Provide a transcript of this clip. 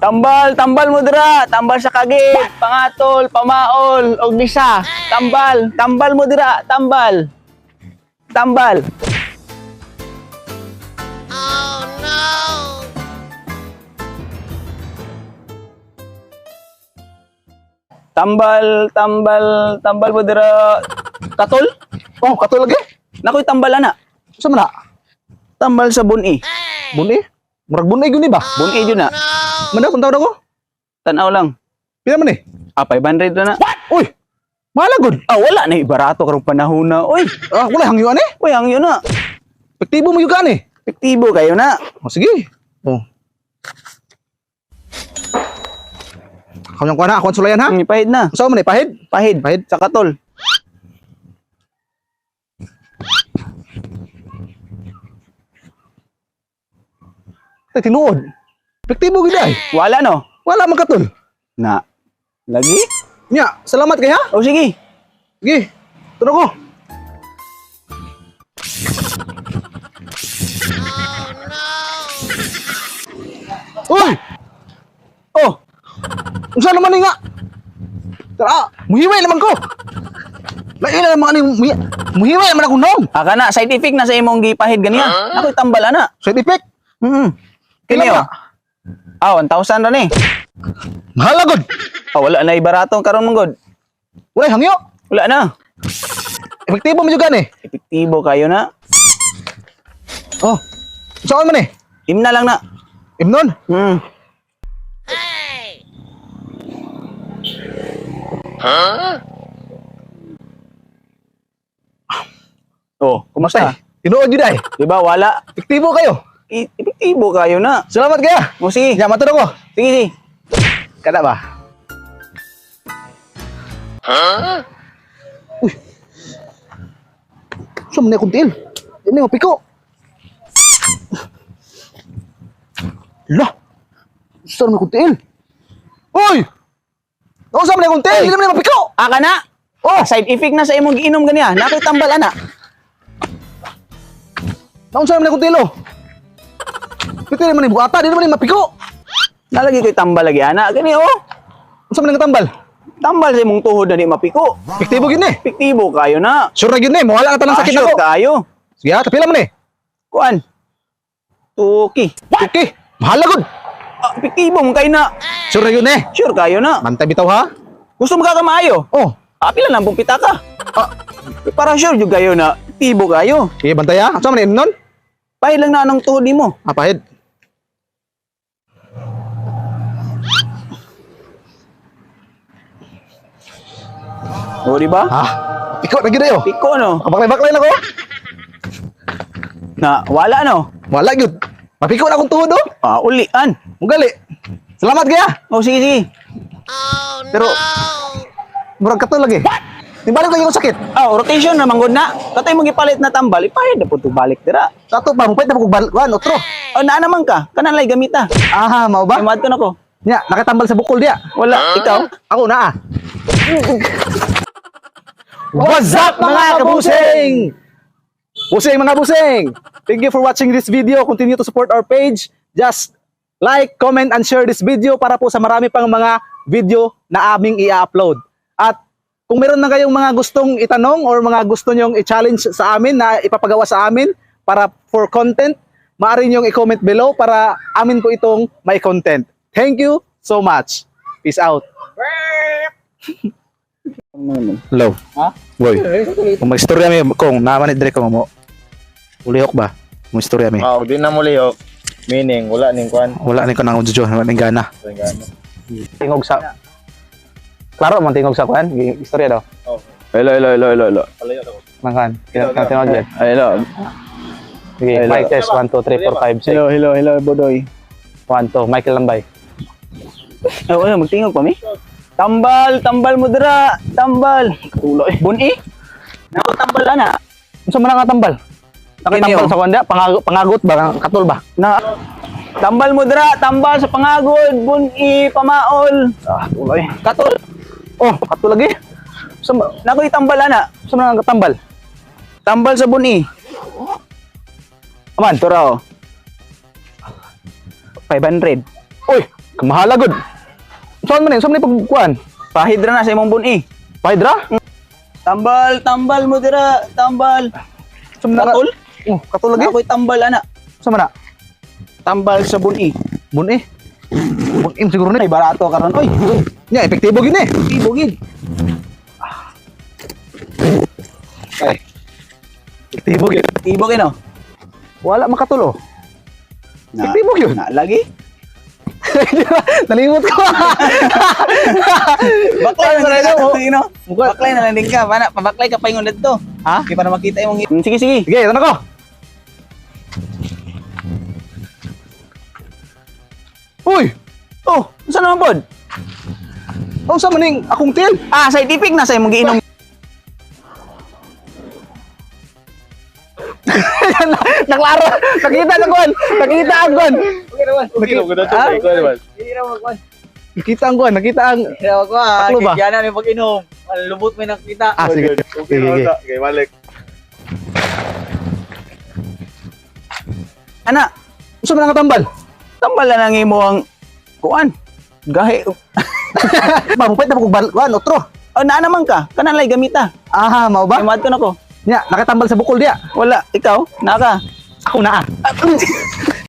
Tambal, tambal mo dira, tambal sa kagit, pangatol, pamaol, og disa. Tambal, tambal mo dira, tambal. Tambal. Tambal, tambal, tambal mo dira. Katol? Oh, kato lagi. Nakoy tambal ana. Sa mana? Tambal sa buni. Buni? Murag bunay gyud ni ba? Buni jud na. Mana kung tawag ako? Tanaw lang. Pila man ni? 500 na na. Uy. Mahal gud. Wala na barato karong panahon na. Uy, Wala hangyo ani. uy ang yun na. Epektibo mo gyud ka ni. Epektibo kayo na. Oh, sige. Oh. Kanyang kuha na, ako ang sulayan ha. Pahid na. Saan mo ni, pahid? Pahid. Pahid. Sa katol. Tay, tinuod. Epektibo gyud ay. Wala no. Wala man katol. Na. Lagi? Nya, salamat kay ha. O sige. Sige. Tunog ko. Uy! Oh, Unsa naman ni nga? Tara, muhiway naman ko. Lain na naman ani muhiway naman ako nong. aka na scientific na sa imong gipahid ganiya. Ako'y tambal ana. Side effect. Kini Kailan oh. 1,000 ra ni. Mahal agad. Wala na ibarato karon mong god. Wala hangyo. Wala na. Epektibo mo juga ni. Epektibo kayo na. Oh. Saan man ni? Imna lang na. Imnon. Oh, kumusta? Tinuod gyud ay. Diba wala? Epektibo kayo. Epektibo kayo na. Salamat kaya. O sige. Nya matod ako. Sige, sige. Kada ba? Uy. Saan man kuntil? Ini mapiko. Lah. Saan man kuntil? Uy! Ano saan man kuntil? Hindi naman mapiko. Aka na. Side effect na sa imong giinom ganiya. Nakoy tambal ana. Ano saan man kuntil oh? Pito naman ni buata, di naman ni mapiko. Nalagi ko'y tambal lagi ana. Gani oh. Ano saan man tambal? Tambal sa imong tuhod na di mapiko. Epektibo gyud ni. Epektibo kayo na. Sure na gyud ni, mawala na tanang sakit Sure ako. kayo. Sige, tapila man ni. Kuan. Tuki. Okay, mahal na gud. Epektibo mo kayo na. Sure na gyud ni. Sure kayo na. Mantay bitaw ha. Gusto mo kakamaayo? Oh, Pila lang pong pita ka. Para sure yung kayo na. Epektibo kayo. sige bantay ha. Ano saan man ni nun? Pahid lang na anong tuhod mo. Pahid. O, di ba? Ha? Piko na gyud ayo. Piko, no? Kabaklay-baklay na ko. Na, wala, no? Wala gyud. Mapiko na akong tuhod oh. Ulian. Mugali. Salamat kaya. O, sige, sige. Pero murag kato lagi. Di balik lagi akong sakit. Rotation na, manggod na. Katay mo gipalit na tambal, ipahid na po ito balik, dira. Kato pa mupait na pag otro. Na naman ka. Kanalay gamita. Aha, mao ba? Ay, maad ko na ko. Nya, nakatambal sa bukol dia. Wala. Ikaw? Ako na ah. What's up mga kabusing? Busing mga busing! Thank you for watching this video. Continue to support our page. Just like, comment, and share this video para po sa marami pang mga video na aming i-upload. At kung meron na kayong mga gustong itanong or mga gusto nyong i-challenge sa amin na ipapagawa sa amin para for content, maaari nyong i-comment below para amin po itong may content. Thank you so much. Peace out. Hello. Ha? Boy. Kung mag-istorya mi kung naman dire ko mo. Ulihok ba? Kung istorya mi. Di na muli oh. Meaning wala ning kwan. Wala ni ko nang udjo, wala ning gana. Tingog sa Klaro man tingog sa kwan, istorya daw. Oh. Hello. Palayo daw. Nangkan. Tinawag yan. Hello. Sige, mic test 1 2 3 4 5 6. Hello, Bodoy. 1 2, Michael Lambay. Magtingog pa mi? Tambal mo dira. Tambal. Tuloy. Buni? Nako tambal ana. Unsa man nga tambal? Nakitambal sa kwanda, pangagot ba, katol ba? Na tambal mo dira, tambal sa pangagod, buni, pamaol. Tuloy. Katol. Oh, katol lagi. Nakoy tambal ana. Unsa man nga tambal? Tambal sa buni. Aman, Tura oh. 500. Uy, Kamahala gud. Saan man ni pagkuan? Pahidra na sa imong buni. Pahidra? Tambal mo dira, tambal. Katul? Oh, katul lagi. Ako'y tambal ana. Sama na. Tambal sa buni. Bun eh. Bun siguro Ay ni. barato karon. Oy, Nya epektibo gid ni. tibugid. Ay. Epektibo gid. Tibugid no. Wala makatulo. Na, Epektibo yun. na lagi. Nalimot ko. Baklay na lang mo. dito, no? Baklay na lang din ka. Mana, pabaklay ka pa yung dito. Ha? Di para makita yung Sige, sige. Sige, ito na ko. Uy! Oh, saan naman pod? Ang sa maning akong til. Ah, sa itipik na sa imong giinom. Naklaro. Nakita na kuan. Nakita ang kuan. Okay, ko na to. Ah? Ikaw naman. Hindi na magkuhan. Nakita ang kuan. Nakita ang Hindi na magkuhan. Taklo ba? Kaya na yung pag-inom. Lubot may nakita. Ah, sige. Okay, Sige, sige. okay, balik. Ana, Gusto mo na tambal? tambal na nang imo ang kuan. Gahe. Mabupait na kog kuan otro. Oh, naa naman ka. Kanan lay gamita. Aha, mao ba? Ay, mad ko na ko. Nya, nakatambal sa bukol dia. Wala, ikaw, naka. Ako na ah.